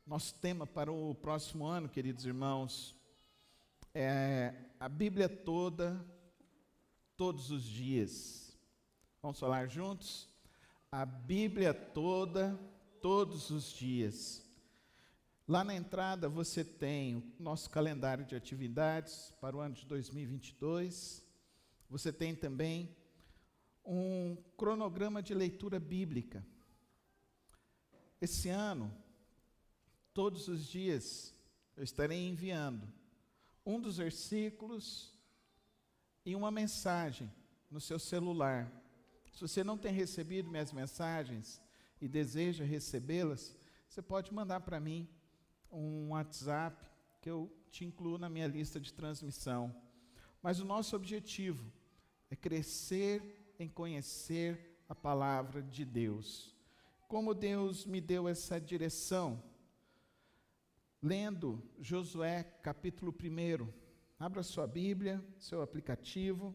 Nosso tema para o próximo ano, queridos irmãos, é a Bíblia toda, todos os dias. Vamos falar juntos? A Bíblia toda, todos os dias. Lá na entrada você tem o nosso calendário de atividades para o ano de 2022. Você tem também um cronograma de leitura bíblica. Esse ano, todos os dias, eu estarei enviando um dos versículos e uma mensagem no seu celular. Se você não tem recebido minhas mensagens e deseja recebê-las, você pode mandar para mim um WhatsApp que eu te incluo na minha lista de transmissão. Mas o nosso objetivo é crescer em conhecer a palavra de Deus. Como Deus me deu essa direção? Lendo Josué capítulo 1. Abra sua Bíblia, seu aplicativo.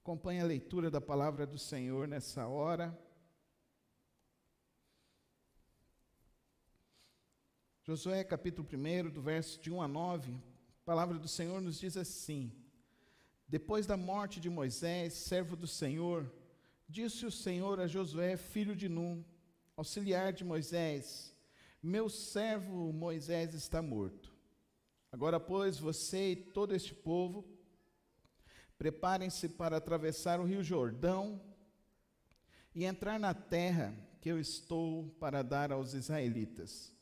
Acompanhe a leitura da palavra do Senhor nessa hora. Josué capítulo 1, do verso de 1 a 9, a palavra do Senhor nos diz assim: Depois da morte de Moisés, servo do Senhor, disse o Senhor a Josué, filho de Num, auxiliar de Moisés: Meu servo Moisés está morto. Agora, pois, você e todo este povo, preparem-se para atravessar o rio Jordão e entrar na terra que eu estou para dar aos israelitas.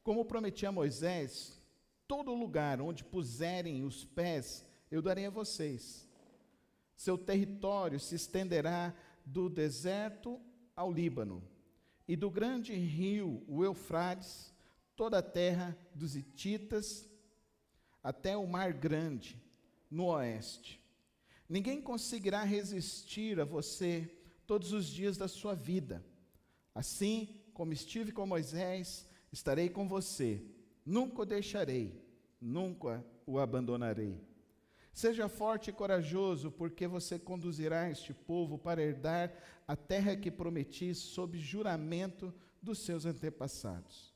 Como prometi a Moisés, todo lugar onde puserem os pés, eu darei a vocês. Seu território se estenderá do deserto ao Líbano, e do grande rio, o Eufrates, toda a terra dos hititas, até o mar grande, no oeste. Ninguém conseguirá resistir a você todos os dias da sua vida. Assim como estive com Moisés, estarei com você. Nunca o deixarei, nunca o abandonarei. Seja forte e corajoso, porque você conduzirá este povo para herdar a terra que prometi sob juramento dos seus antepassados.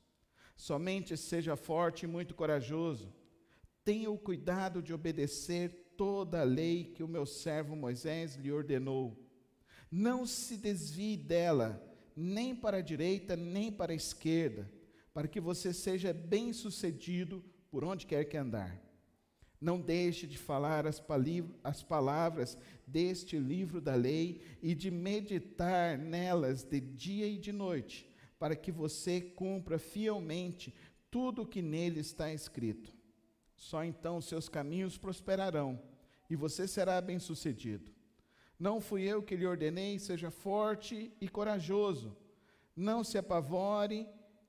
Somente seja forte e muito corajoso. Tenha o cuidado de obedecer toda a lei que o meu servo Moisés lhe ordenou. Não se desvie dela, nem para a direita, nem para a esquerda, para que você seja bem-sucedido por onde quer que andar. Não deixe de falar as palavras deste livro da lei e de meditar nelas de dia e de noite, para que você cumpra fielmente tudo o que nele está escrito. Só então seus caminhos prosperarão e você será bem-sucedido. Não fui eu que lhe ordenei, seja forte e corajoso. Não se apavore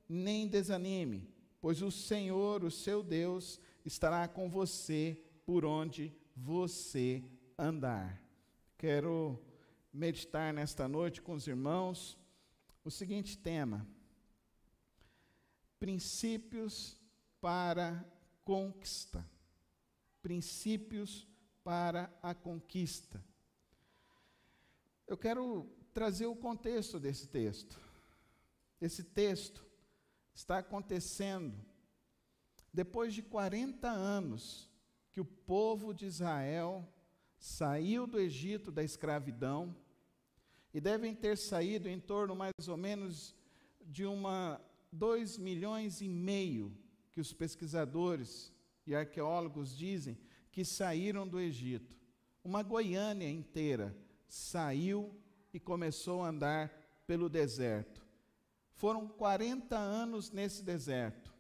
nem desanime, pois o Senhor, o seu Deus, estará com você por onde você andar. Quero meditar nesta noite com os irmãos o seguinte tema: princípios para conquista. Princípios para a conquista. Eu quero trazer o contexto desse texto. Esse texto está acontecendo depois de 40 anos que o povo de Israel saiu do Egito da escravidão, e devem ter saído em torno mais ou menos de 2,5 milhões que os pesquisadores e arqueólogos dizem que saíram do Egito. Uma Goiânia inteira saiu e começou a andar pelo deserto. Foram 40 anos nesse deserto.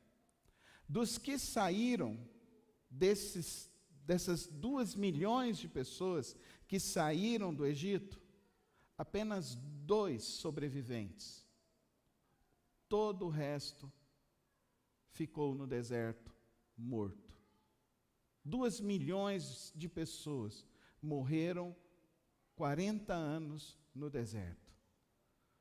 Dos que saíram, dessas 2 milhões de pessoas que saíram do Egito, apenas 2 sobreviventes. Todo o resto ficou no deserto morto. 2 milhões de pessoas morreram 40 anos no deserto.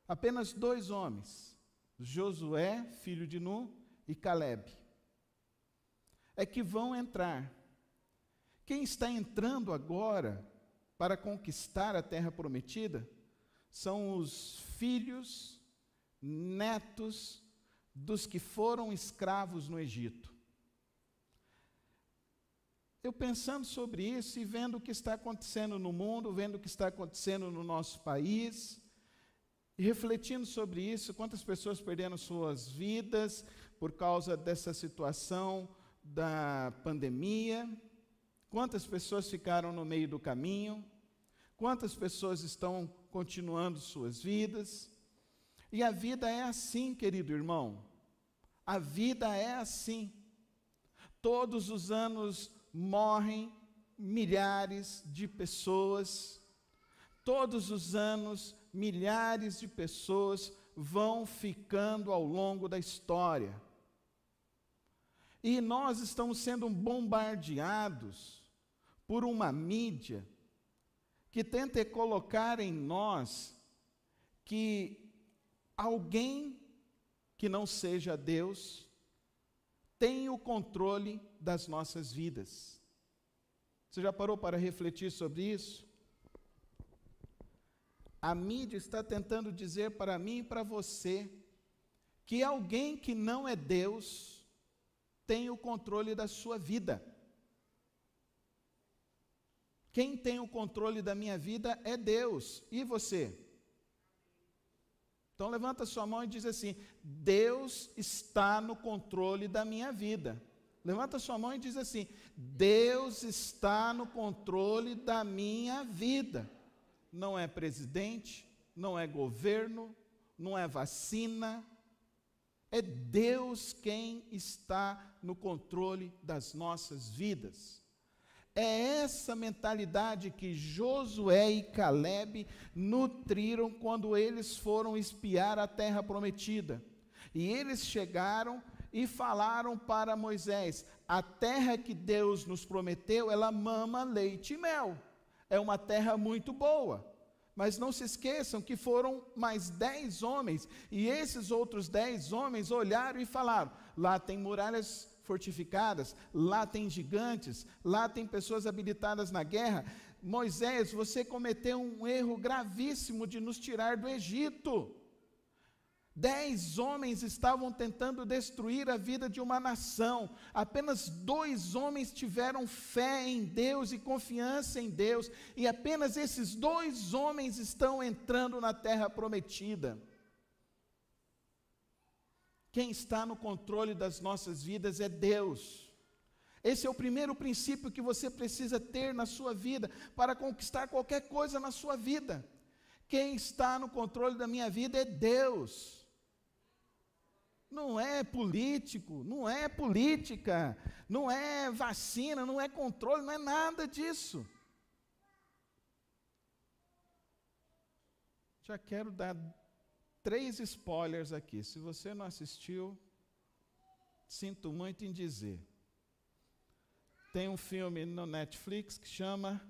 Apenas 2 homens, Josué, filho de Num, e Caleb, é que vão entrar. Quem está entrando agora para conquistar a terra prometida são os filhos, netos dos que foram escravos no Egito. Eu pensando sobre isso e vendo o que está acontecendo no mundo, vendo o que está acontecendo no nosso país, e refletindo sobre isso, quantas pessoas perderam suas vidas por causa dessa situação da pandemia, quantas pessoas ficaram no meio do caminho, quantas pessoas estão continuando suas vidas. E a vida é assim, querido irmão, a vida é assim. Todos os anos morrem milhares de pessoas, todos os anos milhares de pessoas vão ficando ao longo da história. E nós estamos sendo bombardeados por uma mídia que tenta colocar em nós que alguém que não seja Deus tem o controle das nossas vidas. Você já parou para refletir sobre isso? A mídia está tentando dizer para mim e para você que alguém que não é Deus tem o controle da sua vida. Quem tem o controle da minha vida é Deus. E você? Então levanta sua mão e diz assim: Deus está no controle da minha vida. Levanta sua mão e diz assim: Deus está no controle da minha vida. Não é presidente, não é governo, não é vacina. É Deus quem está no controle das nossas vidas. É essa mentalidade que Josué e Caleb nutriram quando eles foram espiar a terra prometida. E eles chegaram e falaram para Moisés: a terra que Deus nos prometeu, ela mama leite e mel. É uma terra muito boa. Mas não se esqueçam que foram mais 10 homens, e esses outros 10 homens olharam e falaram: lá tem muralhas fortificadas, lá tem gigantes, lá tem pessoas habilitadas na guerra. Moisés, você cometeu um erro gravíssimo de nos tirar do Egito. 10 homens estavam tentando destruir a vida de uma nação. Apenas 2 homens tiveram fé em Deus e confiança em Deus. E apenas esses 2 homens estão entrando na terra prometida. Quem está no controle das nossas vidas é Deus. Esse é o primeiro princípio que você precisa ter na sua vida para conquistar qualquer coisa na sua vida. Quem está no controle da minha vida é Deus. Não é político, não é política, não é vacina, não é controle, não é nada disso. Já quero dar 3 spoilers aqui. Se você não assistiu, sinto muito em dizer. Tem um filme no Netflix que chama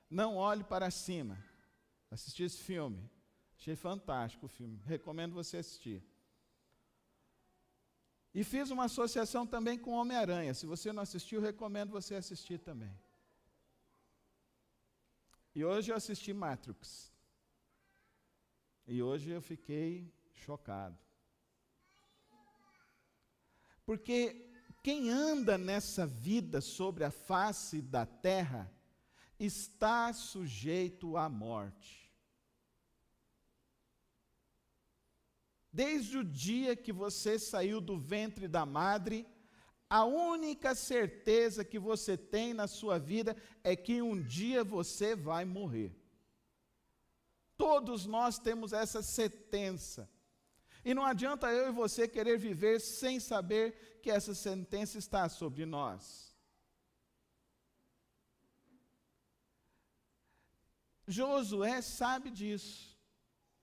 Não Olhe para Cima. Assisti esse filme. Achei fantástico o filme. Recomendo você assistir. E fiz uma associação também com Homem-Aranha. Se você não assistiu, recomendo você assistir também. E hoje eu assisti Matrix. E hoje eu fiquei chocado. Porque quem anda nessa vida sobre a face da terra está sujeito à morte. Desde o dia que você saiu do ventre da madre, a única certeza que você tem na sua vida é que um dia você vai morrer. Todos nós temos essa sentença. E não adianta eu e você querer viver sem saber que essa sentença está sobre nós. Josué sabe disso.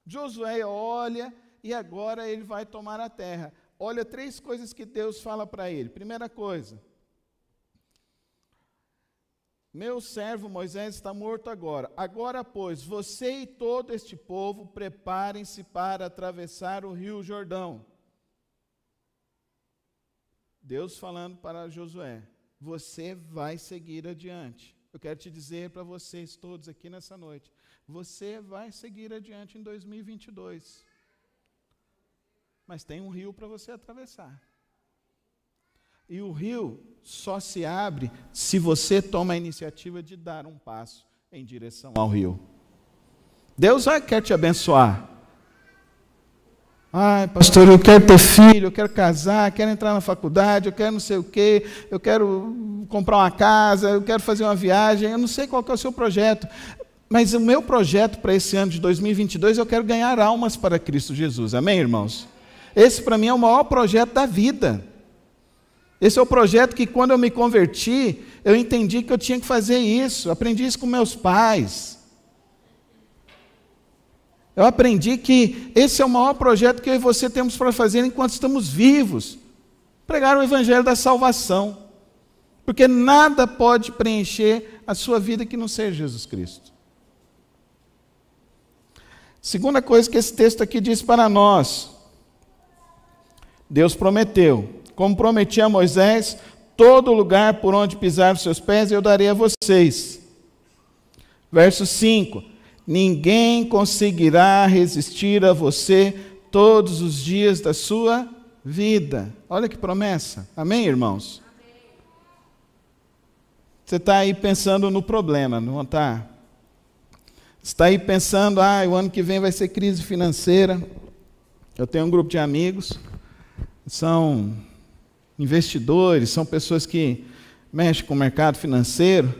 Josué olha e agora ele vai tomar a terra. Olha 3 coisas que Deus fala para ele. Primeira coisa: meu servo Moisés está morto agora. Agora, pois, você e todo este povo preparem-se para atravessar o rio Jordão. Deus falando para Josué: você vai seguir adiante. Eu quero te dizer para vocês todos aqui nessa noite: você vai seguir adiante em 2022. mas tem um rio para você atravessar. E o rio só se abre se você toma a iniciativa de dar um passo em direção ao rio. Deus quer te abençoar. Ai, pastor, eu quero ter filho, eu quero casar, quero entrar na faculdade, eu quero não sei o quê, eu quero comprar uma casa, eu quero fazer uma viagem, eu não sei qual que é o seu projeto, mas o meu projeto para esse ano de 2022, eu quero ganhar almas para Cristo Jesus, amém, irmãos? Esse para mim é o maior projeto da vida. Esse é o projeto que quando eu me converti, eu entendi que eu tinha que fazer isso, aprendi isso com meus pais. Eu aprendi que esse é o maior projeto que eu e você temos para fazer enquanto estamos vivos. Pregar o evangelho da salvação. Porque nada pode preencher a sua vida que não seja Jesus Cristo. Segunda coisa que esse texto aqui diz para nós. Deus prometeu. Como prometi a Moisés, todo lugar por onde pisar os seus pés eu darei a vocês. Verso 5. Ninguém conseguirá resistir a você todos os dias da sua vida. Olha que promessa. Amém, irmãos? Amém. Você está aí pensando no problema, não está? Você está aí pensando, o ano que vem vai ser crise financeira. Eu tenho um grupo de amigos, são investidores, são pessoas que mexem com o mercado financeiro.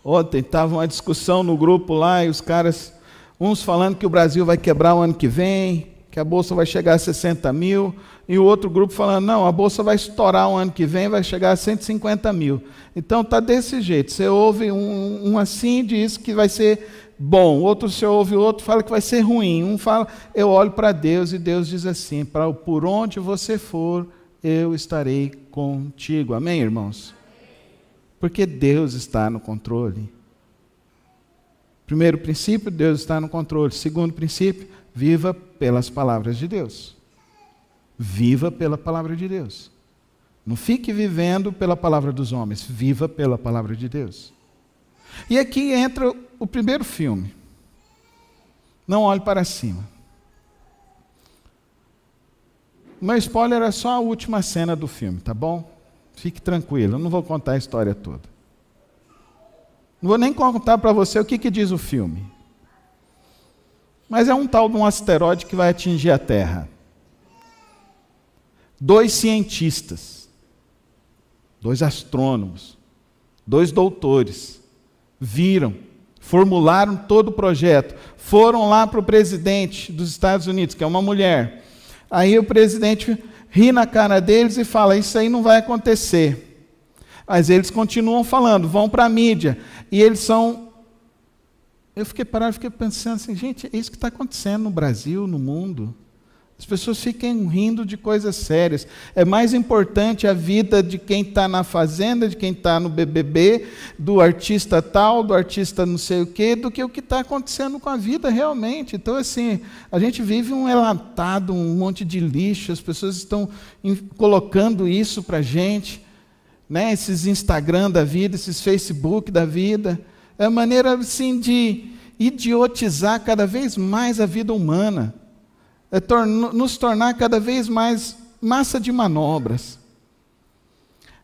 Ontem estava uma discussão no grupo lá, e os caras, uns falando que o Brasil vai quebrar o ano que vem, que a Bolsa vai chegar a 60 mil, e o outro grupo falando, não, a Bolsa vai estourar o ano que vem, vai chegar a 150 mil. Então está desse jeito, você ouve um assim, diz que vai ser bom, outro você ouve, o outro fala que vai ser ruim, um fala, eu olho para Deus, e Deus diz assim, por onde você for, eu estarei contigo. Amém, irmãos? Porque Deus está no controle. Primeiro princípio, Deus está no controle. Segundo princípio, viva pelas palavras de Deus. Viva pela palavra de Deus. Não fique vivendo pela palavra dos homens, viva pela palavra de Deus. E aqui entra o primeiro filme. Não olhe para cima. O meu spoiler é só a última cena do filme, tá bom? Fique tranquilo, eu não vou contar a história toda. Não vou nem contar para você o que diz o filme. Mas é um tal de um asteroide que vai atingir a Terra. 2 cientistas, 2 astrônomos, 2 doutores, viram, formularam todo o projeto, foram lá para o presidente dos Estados Unidos, que é uma mulher. Aí o presidente ri na cara deles e fala, isso aí não vai acontecer. Mas eles continuam falando, vão para a mídia. E eles são... Eu fiquei parado, fiquei pensando assim, gente, é isso que está acontecendo no Brasil, no mundo. As pessoas ficam rindo de coisas sérias. É mais importante a vida de quem está na fazenda, de quem está no BBB, do artista tal, do artista não sei o quê, do que o que está acontecendo com a vida realmente. Então, assim, a gente vive um enlatado, um monte de lixo, as pessoas estão colocando isso para a gente, né? Esses Instagram da vida, esses Facebook da vida. É uma maneira, assim, de idiotizar cada vez mais a vida humana. Nos tornar cada vez mais massa de manobras.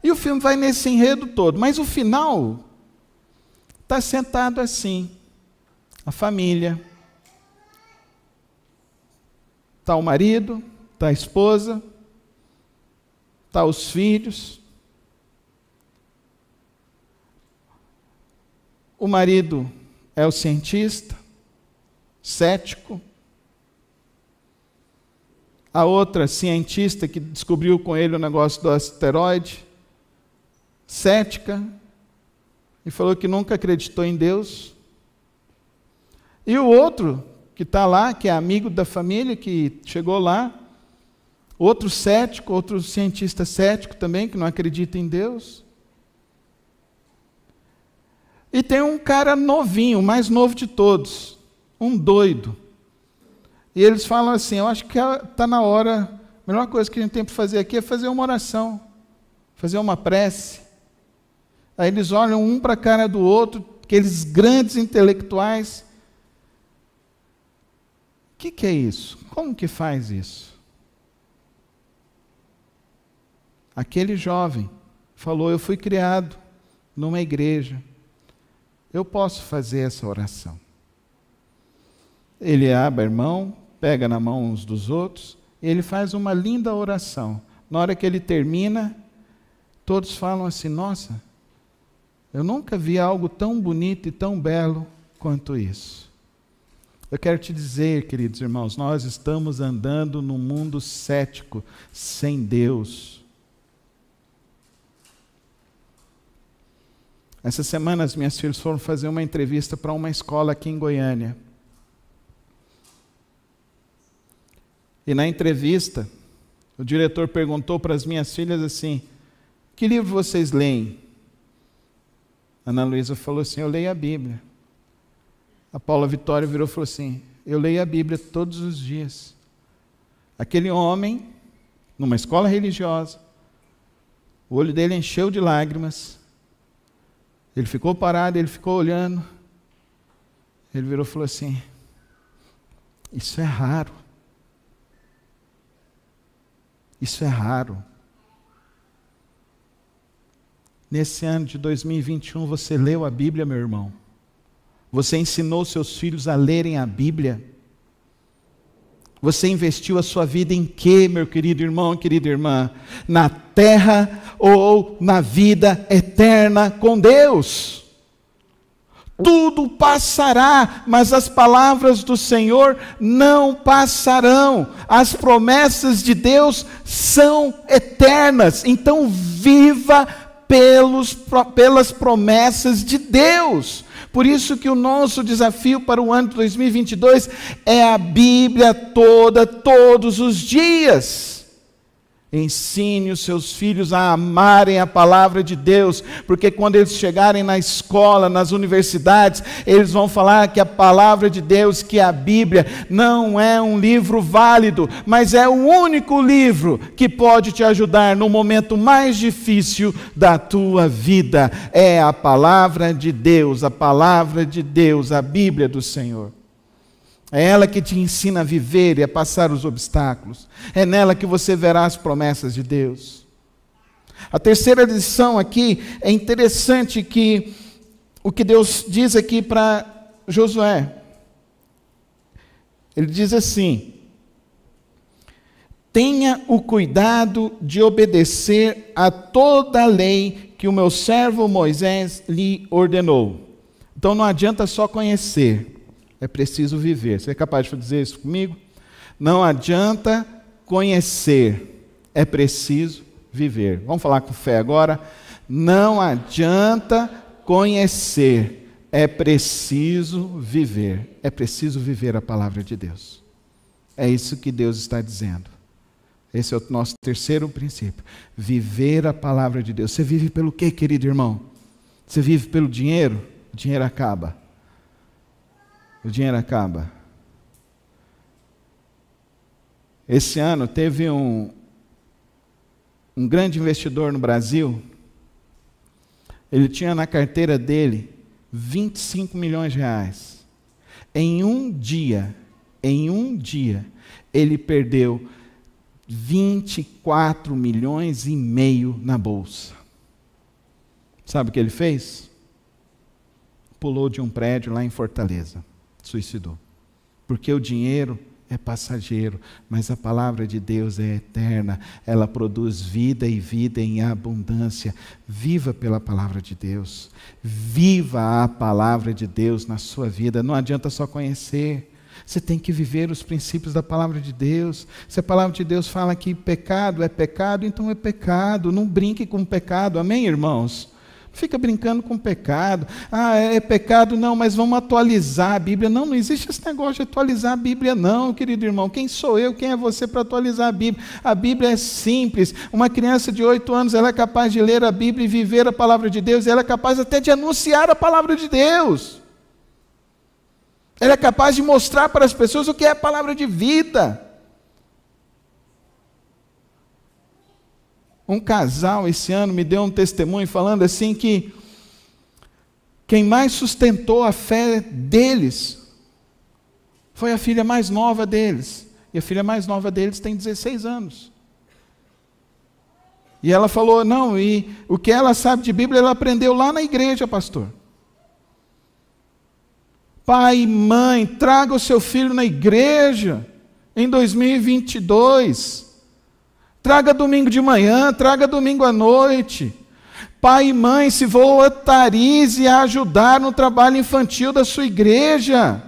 E o filme vai nesse enredo todo, mas o final está sentado assim, a família, está o marido, está a esposa, está os filhos. O marido é o cientista, cético. A outra cientista que descobriu com ele o negócio do asteroide, cética, e falou que nunca acreditou em Deus. E o outro que está lá, que é amigo da família, que chegou lá, outro cético, outro cientista cético também, que não acredita em Deus. E tem um cara novinho, o mais novo de todos, um doido. E eles falam assim, eu acho que está na hora, a melhor coisa que a gente tem para fazer aqui é fazer uma oração, fazer uma prece. Aí eles olham um para a cara do outro, aqueles grandes intelectuais, que é isso? Como que faz isso? Aquele jovem falou: eu fui criado numa igreja, eu posso fazer essa oração. Ele abre a mão, pega na mão uns dos outros, e ele faz uma linda oração. Na hora que ele termina, todos falam assim: nossa, eu nunca vi algo tão bonito e tão belo quanto isso. Eu quero te dizer, queridos irmãos, nós estamos andando num mundo cético, sem Deus. Essa semana as minhas filhas foram fazer uma entrevista para uma escola aqui em Goiânia. E na entrevista, o diretor perguntou para as minhas filhas assim: que livro vocês leem? Ana Luísa falou assim: eu leio a Bíblia. A Paula Vitória virou e falou assim: eu leio a Bíblia todos os dias. Aquele homem, numa escola religiosa, o olho dele encheu de lágrimas, ele ficou parado, ele ficou olhando, ele virou e falou assim: isso é raro. Isso é raro. Nesse ano de 2021, você leu a Bíblia, meu irmão? Você ensinou seus filhos a lerem a Bíblia? Você investiu a sua vida em quê, meu querido irmão, querida irmã? Na terra ou na vida eterna com Deus? Tudo passará, mas as palavras do Senhor não passarão. As promessas de Deus são eternas. Então viva pelas promessas de Deus. Por isso que o nosso desafio para o ano de 2022 é a Bíblia toda, todos os dias. Ensine os seus filhos a amarem a palavra de Deus, porque quando eles chegarem na escola, nas universidades, eles vão falar que a palavra de Deus, que a Bíblia, não é um livro válido, mas é o único livro que pode te ajudar no momento mais difícil da tua vida. É a palavra de Deus, a palavra de Deus, a Bíblia do Senhor. É ela que te ensina a viver e a passar os obstáculos. É nela que você verá as promessas de Deus. A terceira lição aqui, é interessante que o que Deus diz aqui para Josué. Ele diz assim: tenha o cuidado de obedecer a toda a lei que o meu servo Moisés lhe ordenou. Então não adianta só conhecer. É preciso viver. Você é capaz de dizer isso comigo? Não adianta conhecer, é preciso viver. Vamos falar com fé agora? Não adianta conhecer, é preciso viver. É preciso viver a palavra de Deus. É isso que Deus está dizendo. Esse é o nosso terceiro princípio. Viver a palavra de Deus. Você vive pelo quê, querido irmão? Você vive pelo dinheiro? O dinheiro acaba. O dinheiro acaba. Esse ano teve um grande investidor no Brasil. Ele tinha na carteira dele 25 milhões de reais. Em um dia, ele perdeu 24 milhões e meio na bolsa. Sabe o que ele fez? Pulou de um prédio lá em Fortaleza. Suicidou. Porque o dinheiro é passageiro, mas a palavra de Deus é eterna. Ela produz vida e vida em abundância. Viva pela palavra de Deus. Viva a palavra de Deus na sua vida. Não adianta só conhecer. Você tem que viver os princípios da palavra de Deus. Se a palavra de Deus fala que pecado, então é pecado. Não brinque com o pecado. Amém, irmãos? Fica brincando com pecado. É pecado, não, mas vamos atualizar a Bíblia. Não existe esse negócio de atualizar a Bíblia, não, querido irmão. Quem sou eu, quem é você para atualizar a Bíblia? A Bíblia é simples. Uma criança de 8 anos, ela é capaz de ler a Bíblia e viver a palavra de Deus. Ela é capaz até de anunciar a palavra de Deus. Ela é capaz de mostrar para as pessoas o que é a palavra de vida. Um casal esse ano me deu um testemunho falando assim que quem mais sustentou a fé deles Foi a filha mais nova deles. E a filha mais nova deles tem 16 anos. E ela falou, não, e o que ela sabe de Bíblia, ela aprendeu lá na igreja, pastor. Pai e mãe, traga o seu filho na igreja em 2022. Traga domingo de manhã, traga domingo à noite. Pai e mãe, se voluntarize a ajudar no trabalho infantil da sua igreja.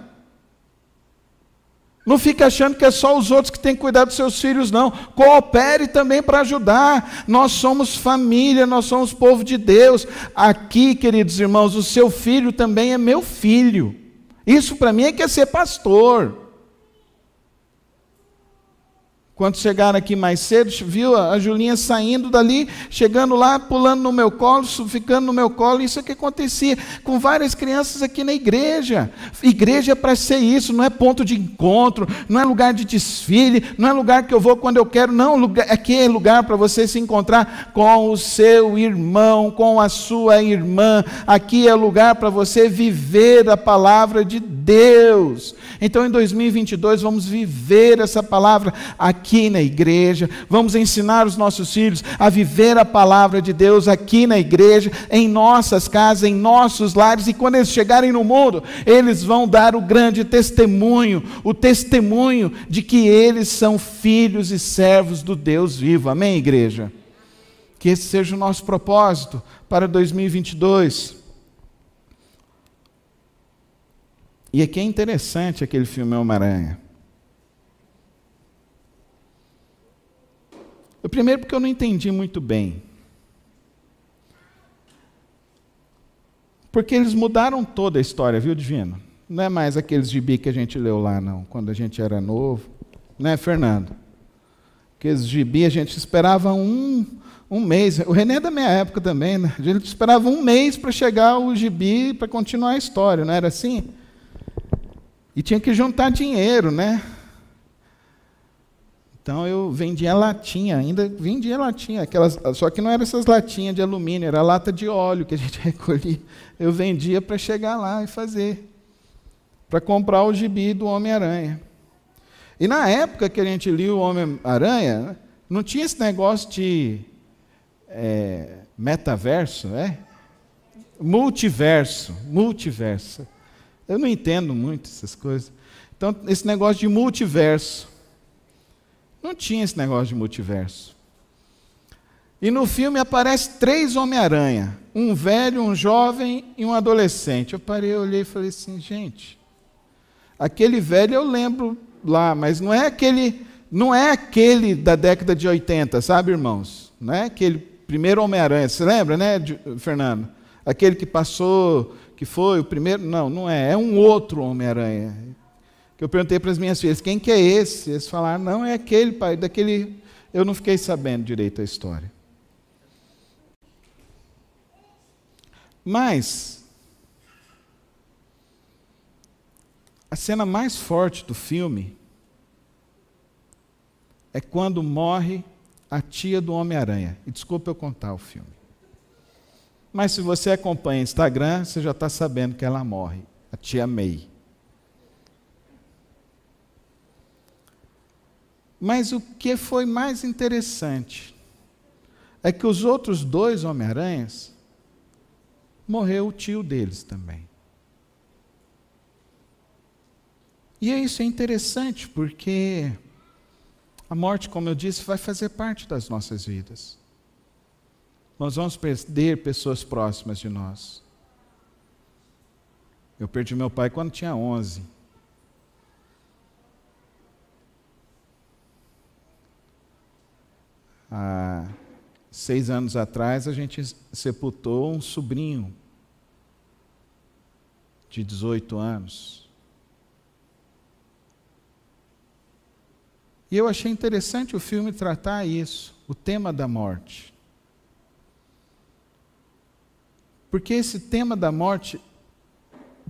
Não fique achando que é só os outros que têm que cuidar dos seus filhos, não. Coopere também para ajudar. Nós somos família, nós somos povo de Deus. Aqui, queridos irmãos, o seu filho também é meu filho. Isso para mim é que é ser pastor. Quando chegaram aqui mais cedo, viu a Julinha saindo dali, chegando lá, pulando no meu colo, ficando no meu colo. Isso é que acontecia com várias crianças aqui na igreja. Igreja é para ser isso, não é ponto de encontro, não é lugar de desfile, não é lugar que eu vou quando eu quero, não. Aqui é lugar para você se encontrar com o seu irmão, com a sua irmã. Aqui é lugar para você viver a palavra de Deus. Então, em 2022, vamos viver essa palavra aqui na igreja, vamos ensinar os nossos filhos a viver a palavra de Deus aqui na igreja, em nossas casas, em nossos lares, e quando eles chegarem no mundo, eles vão dar o grande testemunho, o testemunho de que eles são filhos e servos do Deus vivo. Amém, igreja? Que esse seja o nosso propósito para 2022. E aqui é interessante aquele filme Homem-Aranha. Primeiro porque eu não entendi muito bem. Porque eles mudaram toda a história, viu, Divino? Não é mais aqueles gibi que a gente leu lá, não, quando a gente era novo. Não é, Fernando? Aqueles gibi a gente esperava um mês. O René é da minha época também, né? A gente esperava um mês para chegar o gibi, para continuar a história, não era assim? E tinha que juntar dinheiro, né? Então eu vendia latinha, ainda vendia latinha, só que não eram essas latinhas de alumínio, era lata de óleo que a gente recolhia. Eu vendia para chegar lá e fazer, para comprar o gibi do Homem-Aranha. E na época que a gente lia o Homem-Aranha, não tinha esse negócio de metaverso, multiverso. Eu não entendo muito essas coisas. Então, esse negócio de multiverso. Não tinha esse negócio de multiverso. E no filme aparecem 3 Homem-Aranha. Um velho, um jovem e um adolescente. Eu parei, olhei e falei assim, gente, aquele velho eu lembro lá, mas não é aquele da década de 80, sabe, irmãos? Não é aquele primeiro Homem-Aranha. Você lembra, né, Fernando? Aquele que passou, que foi o primeiro. Não é. É um outro Homem-Aranha. Eu perguntei para as minhas filhas, quem que é esse? Eles falaram, não, é aquele, pai, daquele... Eu não fiquei sabendo direito a história. Mas, a cena mais forte do filme é quando morre a tia do Homem-Aranha. E desculpa eu contar o filme. Mas se você acompanha o Instagram, você já está sabendo que ela morre. A tia May. Mas o que foi mais interessante é que os outros 2 Homem-Aranhas, morreu o tio deles também. E isso é interessante porque a morte, como eu disse, vai fazer parte das nossas vidas. Nós vamos perder pessoas próximas de nós. Eu perdi meu pai quando tinha 11. Há 6 anos atrás, a gente sepultou um sobrinho de 18 anos. E eu achei interessante o filme tratar isso, o tema da morte. Porque esse tema da morte,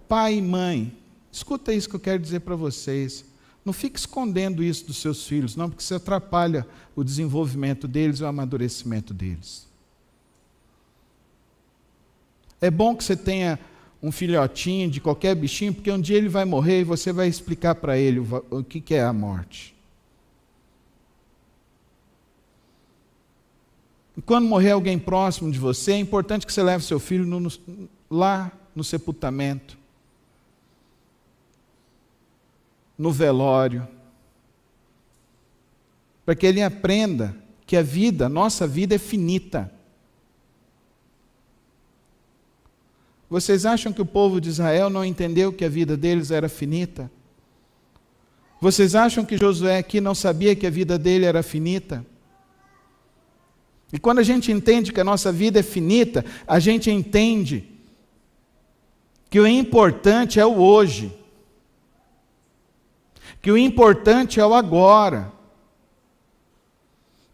pai e mãe, escuta isso que eu quero dizer para vocês. Não fique escondendo isso dos seus filhos, não, porque isso atrapalha o desenvolvimento deles e o amadurecimento deles. É bom que você tenha um filhotinho de qualquer bichinho, porque um dia ele vai morrer e você vai explicar para ele o que é a morte. E quando morrer alguém próximo de você, é importante que você leve seu filho lá no sepultamento, no velório, para que ele aprenda que a vida, nossa vida é finita. Vocês acham que o povo de Israel não entendeu que a vida deles era finita? Vocês acham que Josué aqui não sabia que a vida dele era finita? E quando a gente entende que a nossa vida é finita, a gente entende que o importante é o hoje, que o importante é o agora,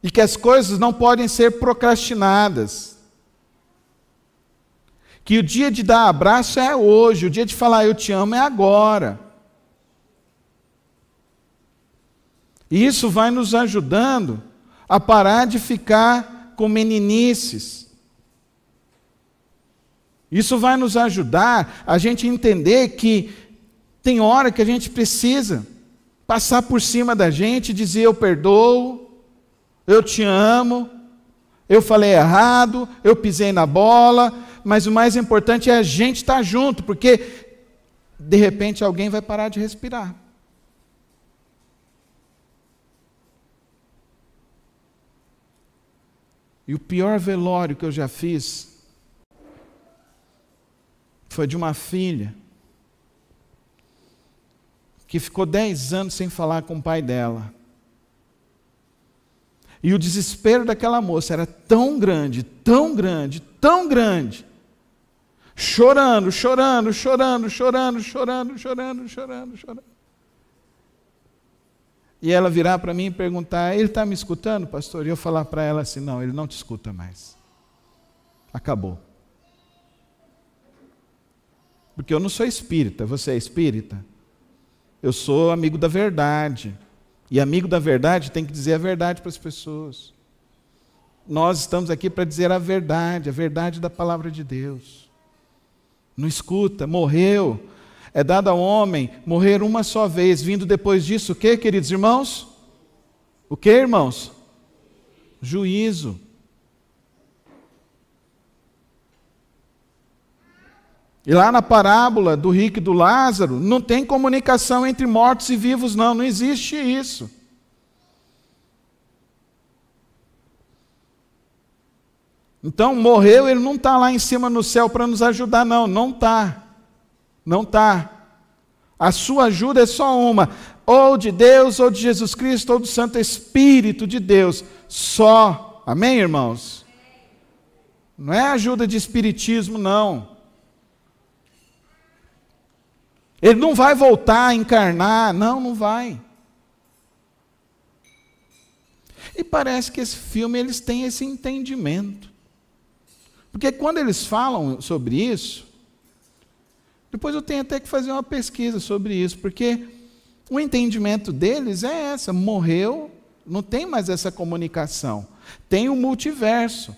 e que as coisas não podem ser procrastinadas, que o dia de dar abraço é hoje, o dia de falar eu te amo é agora. E isso vai nos ajudando a parar de ficar com meninices. Isso vai nos ajudar a gente entender que tem hora que a gente precisa passar por cima da gente e dizer eu perdoo, eu te amo, eu falei errado, eu pisei na bola, mas o mais importante é a gente estar junto, porque de repente alguém vai parar de respirar. E o pior velório que eu já fiz foi de uma filha que ficou 10 anos sem falar com o pai dela. E o desespero daquela moça era tão grande, tão grande, tão grande. Chorando, chorando, chorando, chorando, chorando, chorando, chorando, chorando. E ela virar para mim e perguntar, ele está me escutando, pastor? E eu falar para ela assim, não, ele não te escuta mais. Acabou. Porque eu não sou espírita, você é espírita? Eu sou amigo da verdade. E amigo da verdade tem que dizer a verdade para as pessoas. Nós estamos aqui para dizer a verdade da palavra de Deus. Não escuta, morreu. É dado ao homem morrer uma só vez, vindo depois disso o quê, queridos irmãos? O quê, irmãos? Juízo. E lá na parábola do rico e do Lázaro, não tem comunicação entre mortos e vivos, não existe isso. Então, morreu, ele não está lá em cima no céu para nos ajudar, não está. Não está. A sua ajuda é só uma, ou de Deus, ou de Jesus Cristo, ou do Santo Espírito de Deus, só. Amém, irmãos? Não é ajuda de espiritismo, não. Ele não vai voltar a encarnar, não vai. E parece que esse filme, eles têm esse entendimento. Porque quando eles falam sobre isso, depois eu tenho até que fazer uma pesquisa sobre isso, porque o entendimento deles é essa, morreu, não tem mais essa comunicação. Tem um multiverso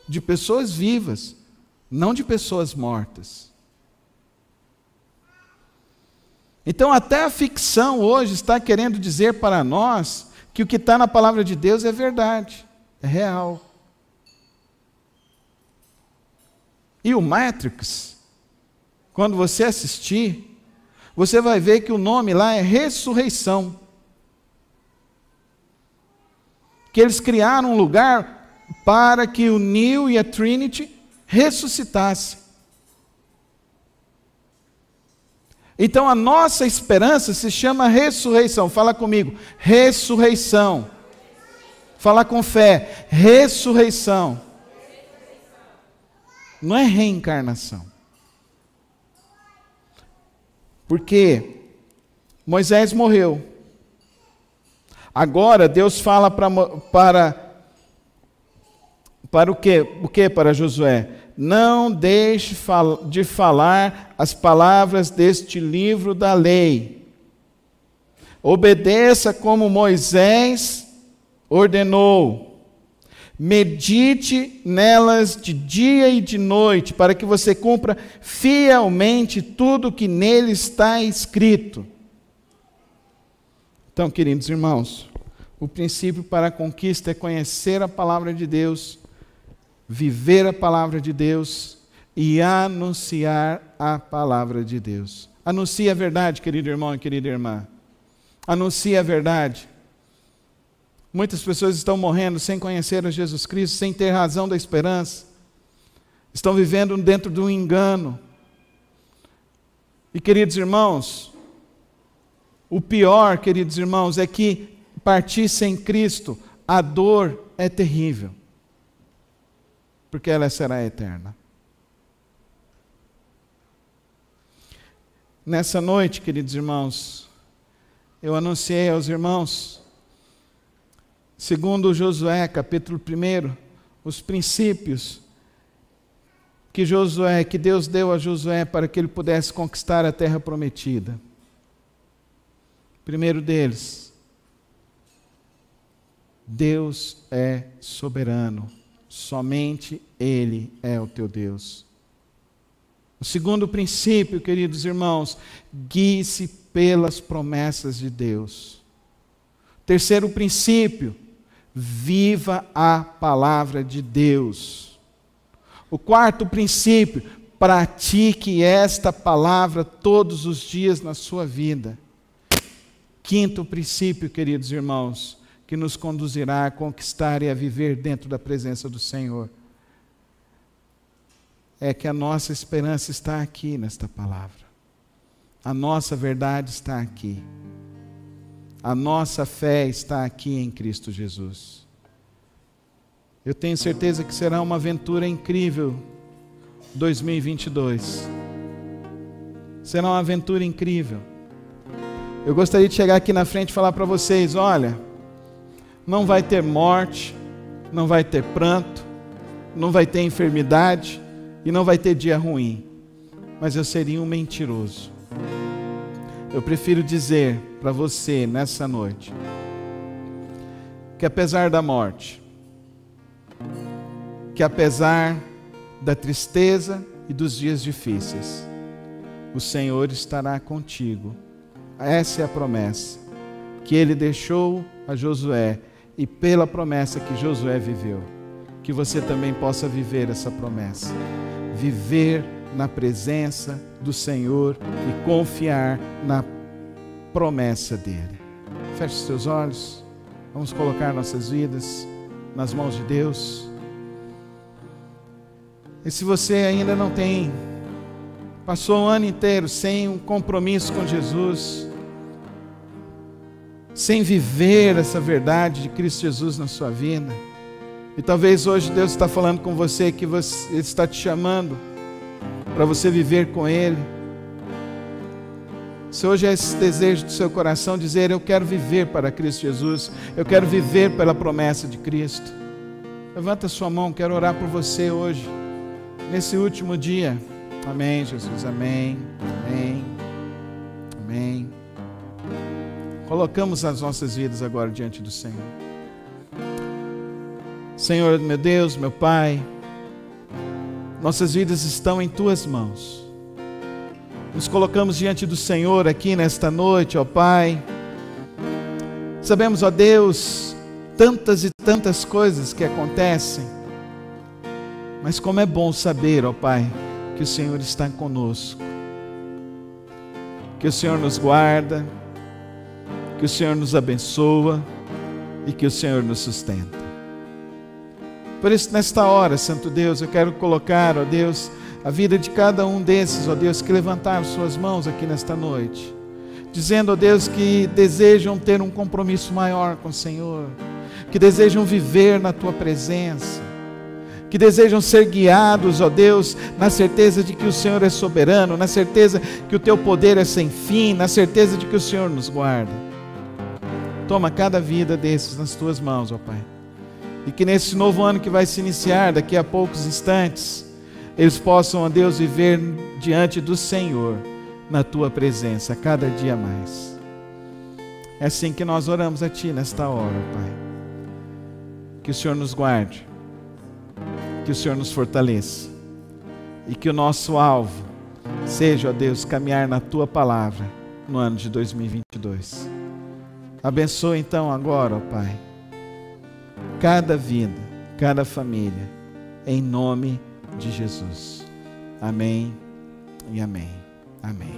de pessoas vivas, não de pessoas mortas. Então até a ficção hoje está querendo dizer para nós que o que está na palavra de Deus é verdade, é real. E o Matrix, quando você assistir, você vai ver que o nome lá é ressurreição. Que eles criaram um lugar para que o Neo e a Trinity ressuscitassem. Então a nossa esperança se chama ressurreição. Fala comigo, ressurreição. Fala com fé, ressurreição. Não é reencarnação. Porque Moisés morreu. Agora Deus fala para o quê? O quê para Josué? Não deixe de falar as palavras deste livro da lei. Obedeça como Moisés ordenou. Medite nelas de dia e de noite, para que você cumpra fielmente tudo que nele está escrito. Então, queridos irmãos, o princípio para a conquista é conhecer a palavra de Deus, viver a palavra de Deus e anunciar a palavra de Deus. Anuncie a verdade, querido irmão e querida irmã. Anuncie a verdade. Muitas pessoas estão morrendo sem conhecer a Jesus Cristo, sem ter razão da esperança. Estão vivendo dentro de um engano. E, queridos irmãos, o pior, queridos irmãos, é que partir sem Cristo, a dor é terrível. Porque ela será eterna. Nessa noite, queridos irmãos, eu anunciei aos irmãos, segundo Josué, capítulo 1, os princípios que Deus deu a Josué para que ele pudesse conquistar a terra prometida. Primeiro deles, Deus é soberano, somente Ele é o teu Deus. O segundo princípio, queridos irmãos, guie-se pelas promessas de Deus. Terceiro princípio, viva a palavra de Deus. O quarto princípio, pratique esta palavra todos os dias na sua vida. Quinto princípio, queridos irmãos, que nos conduzirá a conquistar e a viver dentro da presença do Senhor, é que a nossa esperança está aqui nesta palavra. A nossa verdade está aqui. A nossa fé está aqui em Cristo Jesus. Eu tenho certeza que será uma aventura incrível 2022. Será uma aventura incrível. Eu gostaria de chegar aqui na frente e falar para vocês, olha, não vai ter morte, não vai ter pranto, não vai ter enfermidade e não vai ter dia ruim. Mas eu seria um mentiroso. Eu prefiro dizer para você nessa noite que apesar da morte, que apesar da tristeza e dos dias difíceis, o Senhor estará contigo. Essa é a promessa que Ele deixou a Josué e pela promessa que Josué viveu, que você também possa viver essa promessa, viver na presença do Senhor e confiar na promessa dEle. Feche os seus olhos, vamos colocar nossas vidas nas mãos de Deus. E se você ainda não tem, passou um ano inteiro sem um compromisso com Jesus, sem viver essa verdade de Cristo Jesus na sua vida, e talvez hoje Deus está falando com você que Ele está te chamando para você viver com Ele. Se hoje é esse desejo do seu coração, dizer, eu quero viver para Cristo Jesus, eu quero viver pela promessa de Cristo, levanta a sua mão, quero orar por você hoje, nesse último dia. Amém, Jesus, amém, amém, amém. Colocamos as nossas vidas agora diante do Senhor. Senhor, meu Deus, meu Pai, nossas vidas estão em Tuas mãos. Nos colocamos diante do Senhor aqui nesta noite, ó Pai. Sabemos, ó Deus, tantas e tantas coisas que acontecem, mas como é bom saber, ó Pai, que o Senhor está conosco, que o Senhor nos guarda, que o Senhor nos abençoa e que o Senhor nos sustenta. Por isso, nesta hora, Santo Deus, eu quero colocar, ó Deus, a vida de cada um desses, ó Deus, que levantaram suas mãos aqui nesta noite, dizendo, ó Deus, que desejam ter um compromisso maior com o Senhor, que desejam viver na Tua presença, que desejam ser guiados, ó Deus, na certeza de que o Senhor é soberano, na certeza que o Teu poder é sem fim, na certeza de que o Senhor nos guarda. Toma cada vida desses nas Tuas mãos, ó Pai. E que nesse novo ano que vai se iniciar, daqui a poucos instantes, eles possam, ó Deus, viver diante do Senhor, na Tua presença, cada dia mais. É assim que nós oramos a Ti nesta hora, Pai. Que o Senhor nos guarde, que o Senhor nos fortaleça e que o nosso alvo seja, ó Deus, caminhar na Tua palavra no ano de 2022. Abençoa então agora, ó Pai, cada vida, cada família, em nome de Jesus. Amém e amém. Amém.